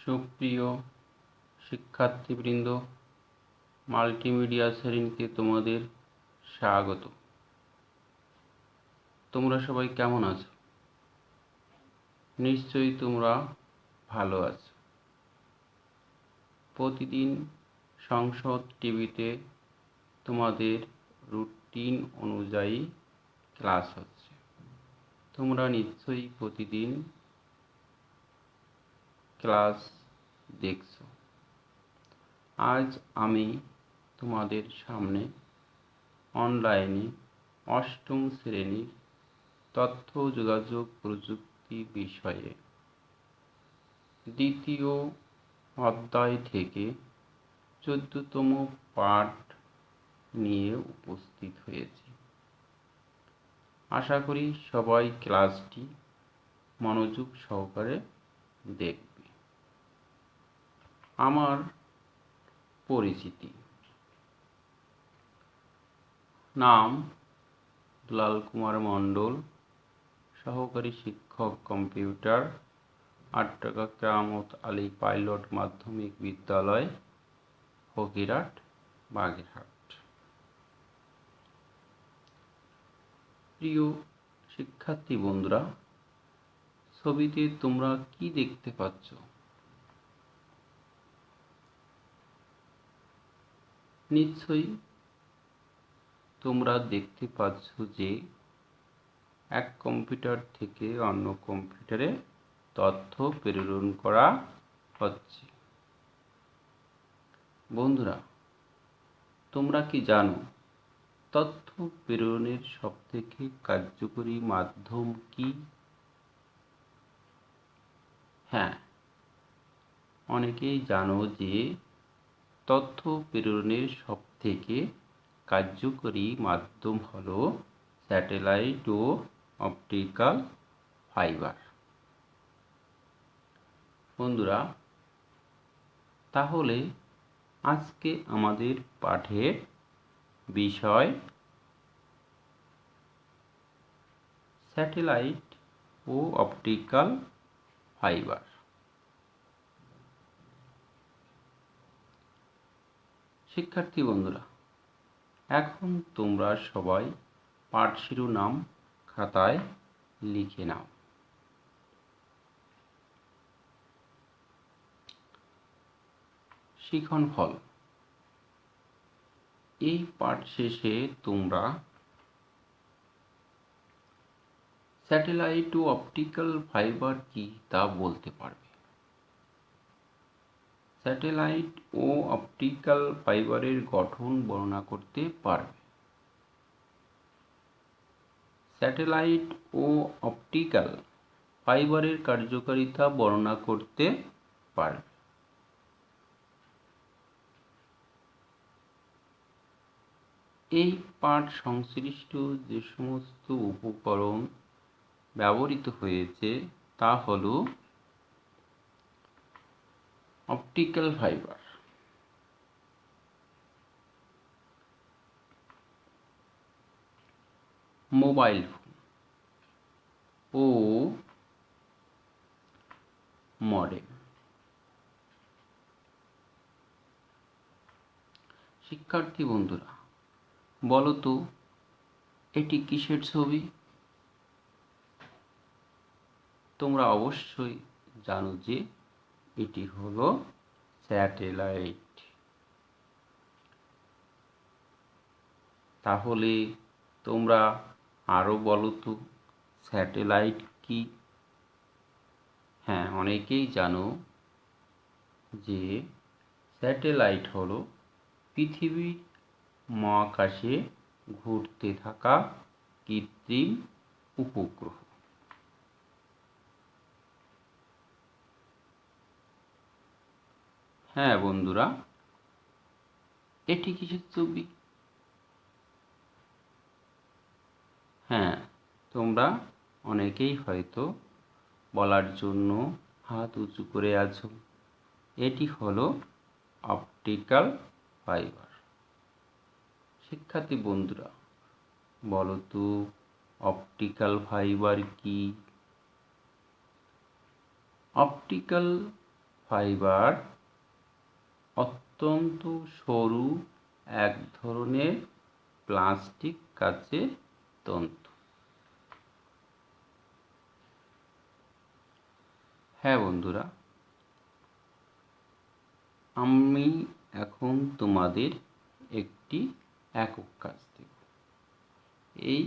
সুপ্রিয় শিক্ষার্থীবৃন্দ, মাল্টিমিডিয়া শ্রেণীতে তোমাদের স্বাগত। তোমরা সবাই কেমন আছো? নিশ্চয়ই তোমরা ভালো আছো। প্রতিদিন সংসদ টিভিতে তোমাদের রুটিন অনুযায়ী ক্লাস হচ্ছে। তোমরা নিশ্চয়ই প্রতিদিন ক্লাস দেখছো। আজ আমি তোমাদের সামনে অনলাইনে অষ্টম শ্রেণীর তথ্য যোগাযোগ প্রযুক্তি বিষয়ে দ্বিতীয় অধ্যায় থেকে 14তম পাঠ নিয়ে উপস্থিত হয়েছি। আশা করি সবাই ক্লাসটি মনোযোগ সহকারে দেখবে। আমার পরিচিতি: নাম দুলাল কুমার মণ্ডল, সহকারী শিক্ষক কম্পিউটার, 8 টাকা কেরামত আলী পাইলট মাধ্যমিক বিদ্যালয়, ফকিরহাট, বাগেরহাট। প্রিয় শিক্ষার্থী বন্ধুরা, ছবিতে তোমরা কি দেখতে পাচ্ছ? নিশ্চয়ই তোমরা দেখতে পাচ্ছ যে এক কম্পিউটার থেকে অন্য কম্পিউটারে তথ্য প্রেরণ করা হচ্ছে। বন্ধুরা, তোমরা কি জানো তথ্য প্রেরণের সবথেকে কার্যকরী মাধ্যম কি? হ্যাঁ, অনেকেই জানো যে তথ্য প্রেরণের সবথেকে কার্যকরী মাধ্যম হলো স্যাটেলাইট ও অপটিক্যাল ফাইবার। বন্ধুরা, তাহলে আজকে আমাদের পাঠের বিষয় স্যাটেলাইট ও অপটিক্যাল ফাইবার। শিক্ষার্থী বন্ধুরা, এখন তোমরা সবাই পাঠ শিরোনাম খাতায় লিখে নাও। শিখন ফল। এই পাঠ শেষে তোমরা স্যাটেলাইট ও অপটিক্যাল ফাইবার কি তা বলতে পারবে। স্যাটেলাইট ও অপটিক্যাল ফাইবারের গঠন বর্ণনা করতে পারবে। স্যাটেলাইট ও অপটিক্যাল ফাইবারের কার্যকারিতা বর্ণনা করতে পারবে। এই পাঠ সংশ্লিষ্ট যে সমস্ত উপকরণ ব্যবহৃত হয়েছে তা হল অপটিক্যাল ফাইবার, মোবাইল ফোন ও মডেম। শিক্ষার্থী বন্ধুরা, বলো তো এটি কিসের ছবি? তোমরা অবশ্যই জানো যে এটি হলো স্যাটেলাইট। তাহলে তোমরা আরো বলো তো স্যাটেলাইট কি? হ্যাঁ, অনেকেই জানো যে স্যাটেলাইট হলো পৃথিবীর মহাকাশে ঘুরতে থাকা কৃত্রিম উপগ্রহ। হ্যাঁ বন্ধুরা, এটি কিসের ছবি? হ্যাঁ, তোমরা অনেকেই হয়তো বলার জন্য হাত উঁচু করে আছো। এটি হলো অপটিক্যাল ফাইবার। শিক্ষার্থী বন্ধুরা, বলো তো অপটিক্যাল ফাইবার কি? অপটিক্যাল ফাইবার অত্যন্ত সরু এক ধরনের প্লাস্টিক কাচের তন্তু। হ্যাঁ বন্ধুরা, আমি এখন তোমাদের একটি একক কাজ দেব। এই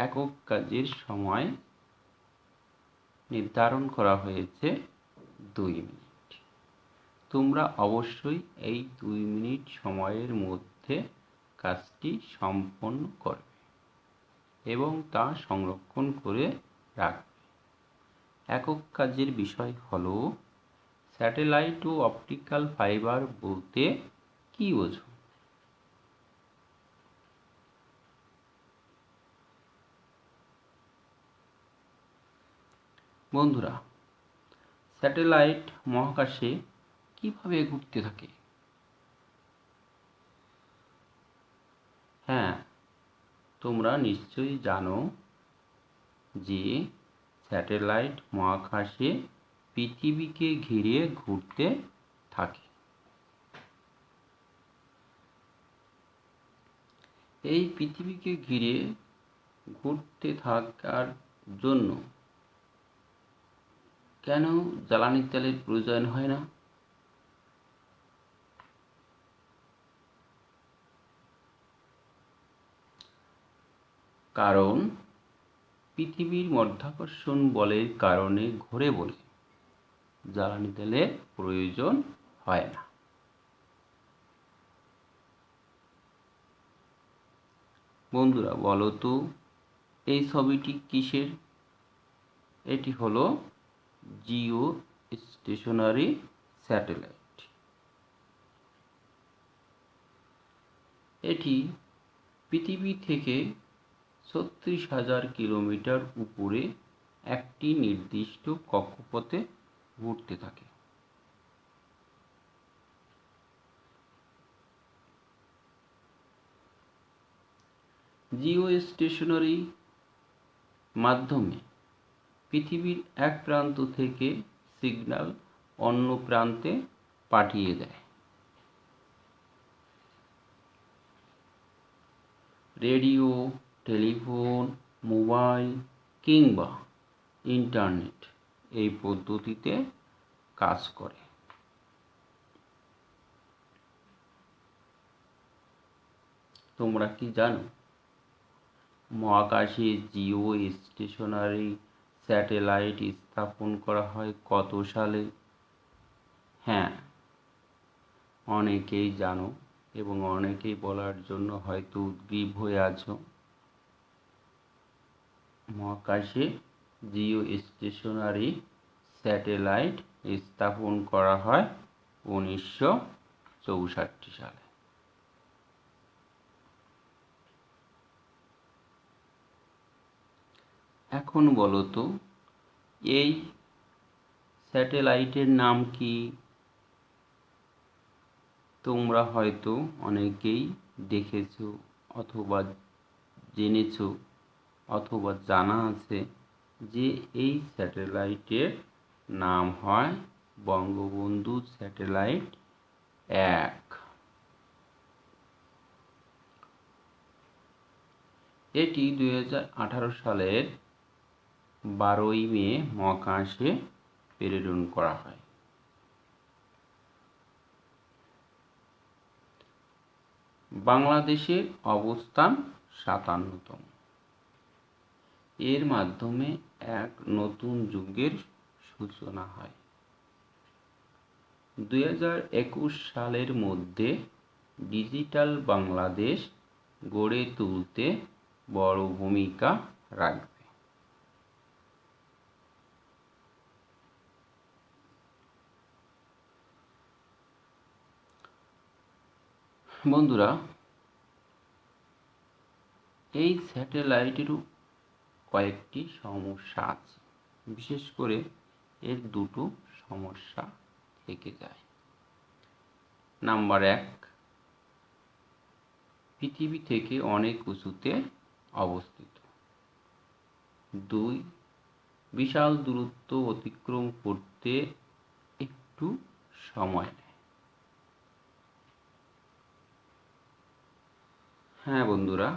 একক কাজের সময় নির্ধারণ করা হয়েছে 2 মিনিট। তোমরা অবশ্যই এই 2 মিনিট সময়ের মধ্যে কাজটি সম্পন্ন করবে এবং তা সংরক্ষণ করে রাখবে। একক কাজের বিষয় হলো স্যাটেলাইট ও অপটিক্যাল ফাইবার বলতে কী বোঝো? বন্ধুরা, স্যাটেলাইট মহাকাশে কিভাবে ঘুরতে থাকে? হ্যাঁ, তোমরা নিশ্চয়ই জানো যে স্যাটেলাইট মহাকাশে পৃথিবীকে ঘিরে ঘুরতে থাকে। এই পৃথিবীকে ঘিরে ঘুরতে থাকার জন্য কেন জ্বালানি তেলের প্রয়োজন হয় না? কারণ পৃথিবীর মাধ্যাকর্ষণ বলের কারণে ঘোরে বলে জ্বালানি তেলের প্রয়োজন হয় না। বন্ধুরা বলো তো, এই ছবিটি কিসের? এটি হলো জিও স্টেশনারি স্যাটেলাইট। এটি পৃথিবী থেকে 36,000 কিলোমিটার উপরে একটি নির্দিষ্ট কক্ষপথে ঘুরতে থাকে। জিও স্টেশনারি মাধ্যমে পৃথিবীর এক প্রান্ত থেকে সিগন্যাল অন্য প্রান্তে পাঠিয়ে দেয়। রেডিও, টেলিফোন, মোবাইল কিংবা ইন্টারনেট এই পদ্ধতিতে কাজ করে। তোমরা কি জানো মহাকাশে জিও স্টেশনারি স্যাটেলাইট স্থাপন করা হয় কত সালে? হ্যাঁ, অনেকেই জানো এবং অনেকেই বলার জন্য হয়তো উদ্গ্রীব হয়ে আছো। মহাকাশে জিও স্টেশনারি স্যাটেলাইট স্থাপন করা হয় 1964 সালে। এখন বলো তো, এই স্যাটেলাইটের নাম কি? তোমরা হয়তো অনেকেই দেখেছো অথবা জেনেছো অথবা জানা আছে যে এই স্যাটেলাইটের নাম হয় বঙ্গবন্ধু স্যাটেলাইট 1। এটি 2018 সালের 12ই মে মহাকাশে প্রেরণ করা হয়। বাংলাদেশের অবস্থান 57তম। এর মাধ্যমে এক নতুন যুগের সূচনা হয়। 2021 সালের মধ্যে ডিজিটাল বাংলাদেশ গড়ে তুলতে বড় ভূমিকা রাখবে। বন্ধুরা, এই স্যাটেলাইটেরও কয়েকটি সমস্যা আছে। বিশেষ করে এর দুটো সমস্যা থেকে যায়। নাম্বার 1, পৃথিবী থেকে অনেক উঁচুতে অবস্থিত। 2, বিশাল দূরত্ব অতিক্রম করতে একটু সময় নেয়। হ্যাঁ বন্ধুরা,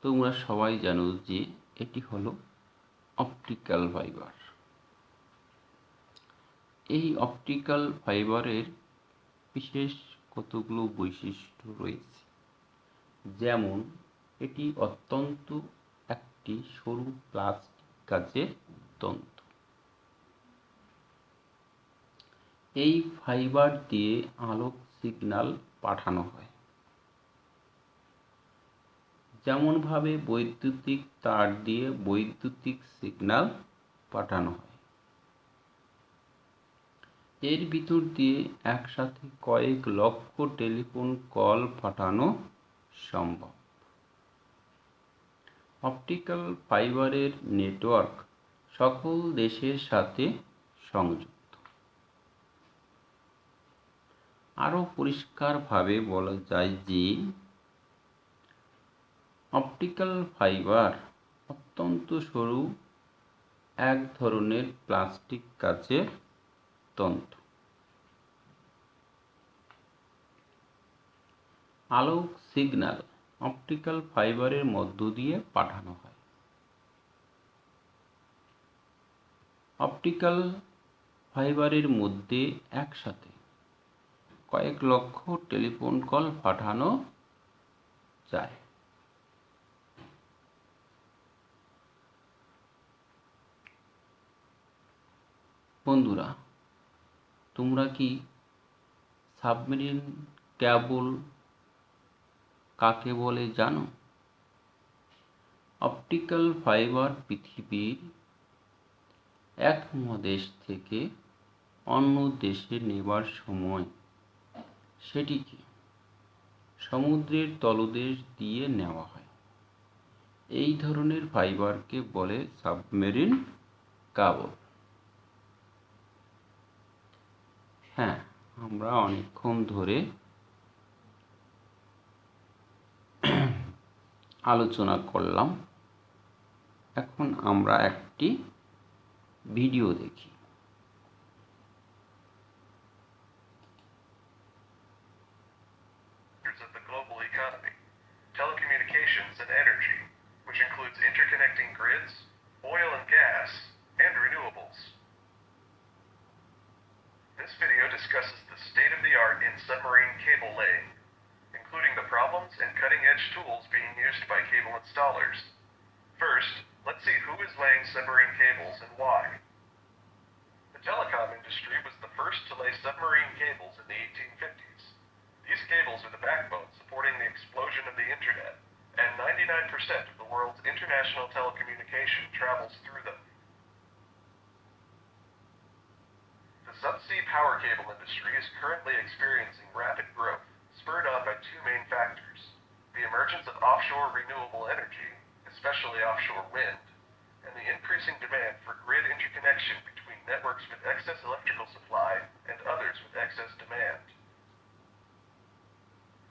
তোমরা সবাই জানো যে এটি হলো অপটিক্যাল ফাইবার। এই অপটিক্যাল ফাইবারের বিশেষ কতগুলো বৈশিষ্ট্য রয়েছে। যেমন এটি অত্যন্ত একটি সরু প্লাস্টিক কাচের তন্তু। এই ফাইবার দিয়ে আলোক সিগন্যাল পাঠানো হয়। যেমনভাবে বৈদ্যুতিক তার দিয়ে বৈদ্যুতিক সিগন্যাল পাঠানো হয়। এর ভিতর দিয়ে একসাথে কয়েক লক্ষ টেলিফোন কল পাঠানো সম্ভব। অপটিক্যাল ফাইবারের নেটওয়ার্ক সকল দেশের সাথে সংযুক্ত। আরও পরিষ্কারভাবে বলা যায় যে অপটিক্যাল ফাইবার অত্যন্ত সরু এক ধরনের প্লাস্টিক কাচের তন্তু। আলোক সিগন্যাল অপটিক্যাল ফাইবারের মধ্য দিয়ে পাঠানো হয়। অপটিক্যাল ফাইবারের মধ্যে একসাথে কয়েক লক্ষ টেলিফোন কল পাঠানো যায়। বন্ধুরা, তোমরা কি সাবমেরিন কেবল কাকে বলে জানো? অপটিক্যাল ফাইবার পৃথিবীর এক মহাদেশ থেকে অন্য দেশে নেবার সময় সেটিকে সমুদ্রের তলদেশ দিয়ে নেওয়া হয়। এই ধরনের ফাইবারকে বলে সাবমেরিন কেবল। হ্যাঁ, আমরা অনেকক্ষণ ধরে আলোচনা করলাম। এখন আমরা একটি ভিডিও দেখি। Of the global economy, telecommunications and energy, which includes interconnecting grids, oil and gas, and renewables. This video discusses the state-of-the-art in submarine cable laying, including the problems and cutting-edge tools being used by cable installers. First, let's see who is laying submarine cables and why. The telecom industry was the first to lay submarine cables in the 1850s. These cables are the backbone supporting the explosion of the internet, and 99% of the world's international telecommunication travels through them. The subsea power cable industry is currently experiencing rapid growth, spurred on by two main factors: the emergence of offshore renewable energy, especially offshore wind, and the increasing demand for grid interconnection between networks with excess electrical supply and others with excess demand.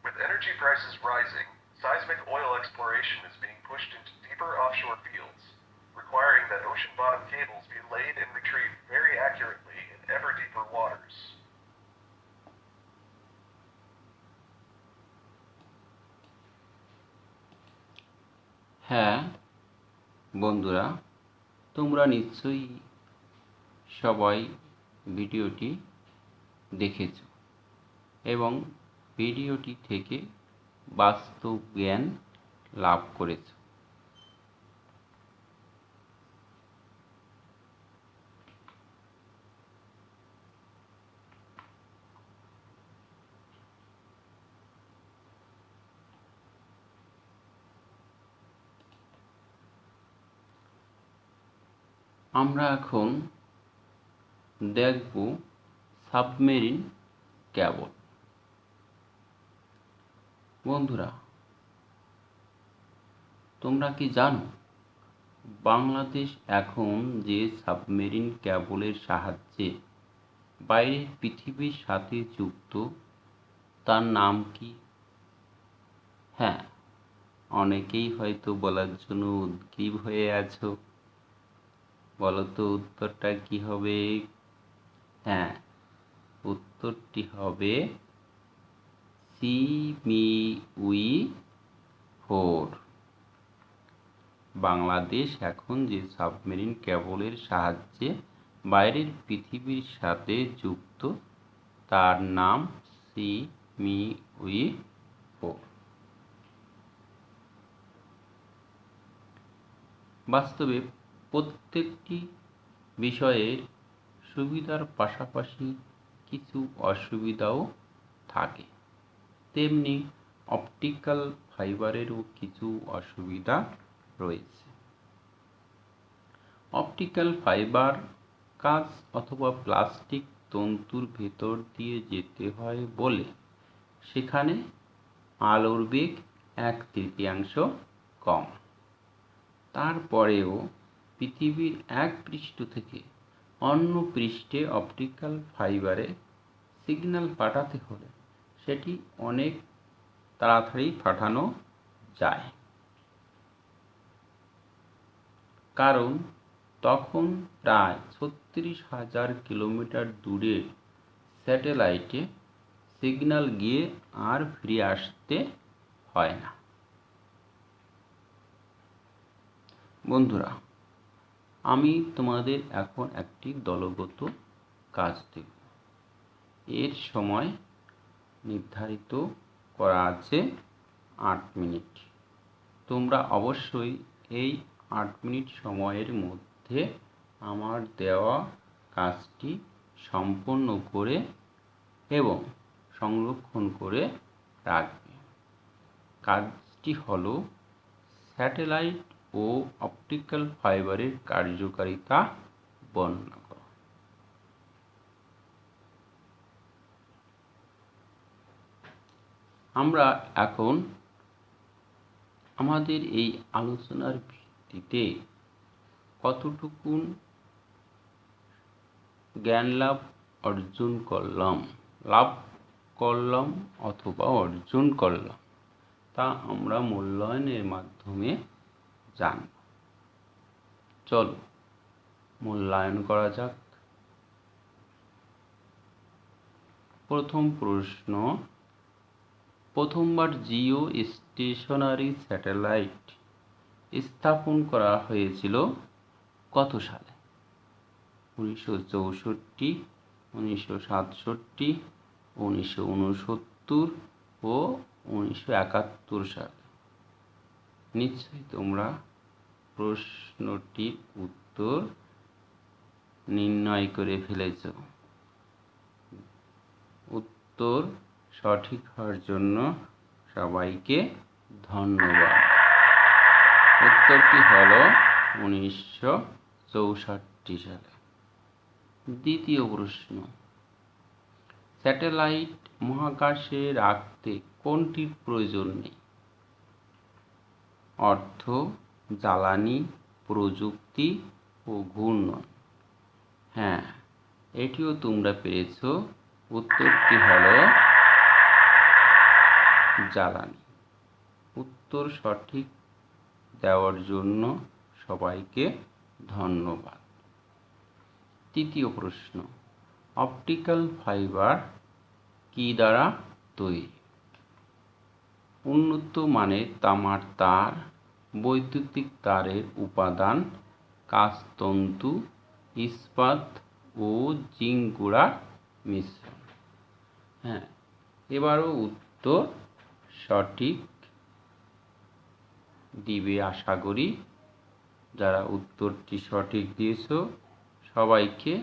With energy prices rising, seismic oil exploration is being pushed into deeper offshore fields, requiring that ocean-bottom cables be laid and retrieved very accurately in ever deeper waters. হ্যাঁ বন্ধুরা, তোমরা নিশ্চয়ই সবাই ভিডিওটি দেখেছ এবং ভিডিওটি থেকে বাস্তব জ্ঞান লাভ করেছ। আমরা এখন দেখব সাবমেরিন কেবল। বন্ধুরা, তোমরা কি জানো বাংলাদেশ এখন যে সাবমেরিন কেবলের সাহায্যে বাইরের পৃথিবীর সাথে যুক্ত তার নাম কি? হ্যাঁ, অনেকেই হয়তো বলার জন্য উদ্গ্রীব হয়ে আছো। বলো তো উত্তরটা কি হবে? হ্যাঁ, উত্তরটি হবে সিমিউই 4। বাংলাদেশ এখন যে সাবমেরিন কেবলের সাহায্যে বাইরের পৃথিবীর সাথে যুক্ত তার নাম সিমিউই 4। বাস্তবে প্রত্যেকটি বিষয়ের সুবিধার পাশাপাশি কিছু অসুবিধাও থাকে, তেমনি অপটিক্যাল ফাইবারেরও কিছু অসুবিধা রয়েছে। অপটিক্যাল ফাইবার কাঁচ অথবা প্লাস্টিক তন্তুর ভেতর দিয়ে যেতে হয় বলে সেখানে আলোর বেগ 1/3 কম। তারপরেও পৃথিবীর এক পৃষ্ঠ থেকে অন্য পৃষ্ঠে অপটিক্যাল ফাইবারে সিগন্যাল পাঠাতে হলে সেটি অনেক তাড়াতাড়ি পাঠানো যায়, কারণ তখন প্রায় 36,000 কিলোমিটার দূরের স্যাটেলাইটে সিগন্যাল গিয়ে আর ফিরে আসতে হয় না। বন্ধুরা, আমি তোমাদের এখন একটি দলগত কাজ দেব। এর সময় নির্ধারিত করা আছে 8 মিনিট। তোমরা অবশ্যই এই 8 মিনিট সময়ের মধ্যে আমার দেওয়া কাজটি সম্পন্ন করে এবং সংরক্ষণ করে রাখবে। কাজটি হলো স্যাটেলাইট ও অপটিক্যাল ফাইবারের কার্যকারিতা বর্ণনা করা। আমরা এখন আমাদের এই আলোচনার ভিত্তিতে কতটুকু জ্ঞান লাভ করলাম অথবা অর্জন করলাম তা আমরা মূল্যায়নের মাধ্যমে জানব। চলো মূল্যায়ন করা যাক। প্রথম প্রশ্ন, প্রথমবার জিও স্টেশনারি স্যাটেলাইট স্থাপন করা হয়েছিল কত সালে? 1964, 1967, 1969 ও 1971 সালে। নিশ্চয়ই তোমরা প্রশ্নটির উত্তর নির্ণয় করে ফেলেছ। উত্তর সঠিক হওয়ার জন্য সবাইকে ধন্যবাদ। উত্তরটি হলো 1964 সালে। দ্বিতীয় প্রশ্ন, স্যাটেলাইট মহাকাশে রাখতে কোনটির প্রয়োজন নেই? অর্থ, জ্বালানি, প্রযুক্তি ও ঘূর্ণন। হ্যাঁ, এটিও তোমরা পেরেছ। উত্তরটি হলো জ্বালানি। উত্তর সঠিক দেওয়ার জন্য সবাইকে ধন্যবাদ। তৃতীয় প্রশ্ন, অপটিক্যাল ফাইবার কি দ্বারা তৈরি? উন্নত মানের তামার তার, বৈদ্যুতিক তারের উপাদান, কাঁচতন্তু, ইস্পাত ও জিঙ্ক গুঁড়ার মিশ্রণ। হ্যাঁ, এবারও উত্তর সঠিক দিবে আশা করি। যারা উত্তরটি সঠিক দিয়েছ সবাইকে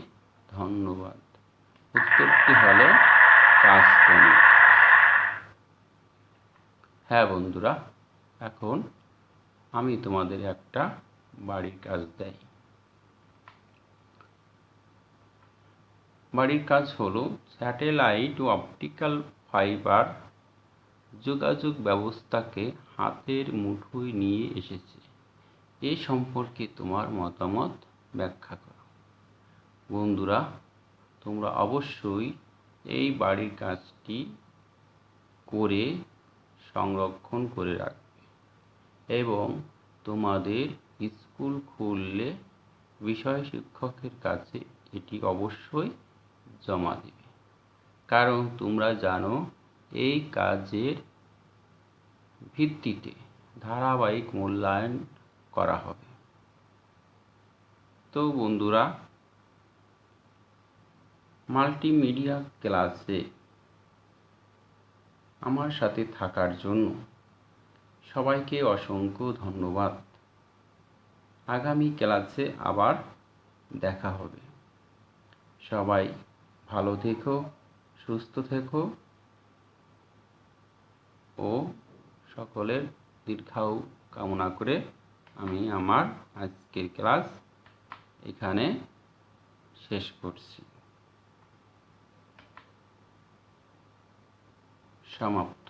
ধন্যবাদ। উত্তরটি হলো কাঁচতন্তু। হ্যাঁ বন্ধুরা, এখন আমি তোমাদের একটা বাড়ির কাজ দেই। বাড়ির কাজ হলো স্যাটেলাইট ও অপটিক্যাল ফাইবার যোগাযোগ ব্যবস্থাকে হাতের মুঠোয় নিয়ে এসেছে। এ সম্পর্কে তোমার মতামত ব্যাখ্যা করো। বন্ধুরা, তোমরা অবশ্যই এই বাড়ির কাজটি করে সংরক্ষণ করে রাখবে এবং তোমাদের স্কুল খুললে বিষয় শিক্ষকের কাছে এটি অবশ্যই জমা দেবে। কারণ তোমরা জানো এই কাজের ভিত্তিতে ধারাবাহিক মূল্যায়ন করা হবে। তো বন্ধুরা, মাল্টিমিডিয়া ক্লাসে আমার সাথে থাকার জন্য সবাইকে অসংখ্য ধন্যবাদ। আগামী ক্লাসে আবার দেখা হবে। সবাই ভালো থেকো, সুস্থ থেকো ও সকলের দীর্ঘায়ু কামনা করে আমি আমার আজকের ক্লাস এখানে শেষ করছি। সমাপ্ত।